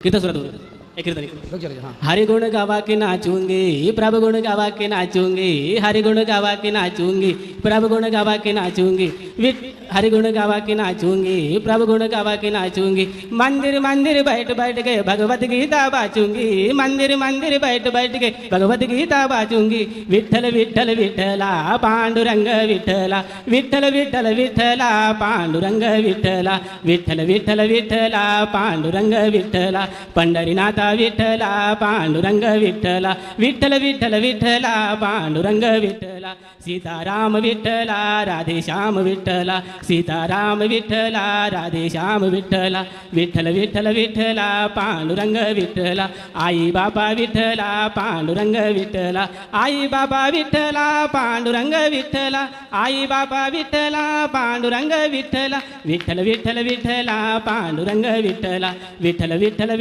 कीर्तन सुरत होतं एक कीर्तन बघ जरा, हां. हरि गुण गावा के नाचूंगी प्रभु गुण गावा के नाचूंगी हरि गुण गावा के नाचूंगी प्रभु गुण गावा के नाचूंगी हरि गुण गावा के नाचूंगी प्रभु गुण गावा के नाचूंगी मंदिर मंदिर बैठ बैठ के भगवत गीता बाचूंगी मंदिर मंदिर बैठ बैठ के भगवत गीता बाचूंगी विठ्ठल विठ्ठल विठ्ठला पांडुरंग विठ्ठला विठ्ठल विठ्ठल विठ्ठला पांडुरंग विठ्ठला विठ्ठल विठ्ठल विठ्ठला पांडुरंग विठ्ठला पंढरीनाथ विठ्ठला पांडुरंग विठ्ठला विठ्ठल विठ्ठल विठ्ठला पांडुरंग विठ्ठला सीताराम विठ्ठला राधेश्याम विठ्ठला सीताराम विठ्ठला राधेश्याम विठ्ठला विठ्ठल विठ्ठल विठ्ठला पांडुरंग विठ्ठला आई बाबा विठ्ठला पांडुरंग विठ्ठला आई बाबा विठ्ठला पांडुरंग विठ्ठला आई बाबा विठ्ठला पांडुरंग विठ्ठला विठ्ठल विठ्ठल विठ्ठला पांडुरंग विठ्ठला विठ्ठल विठ्ठल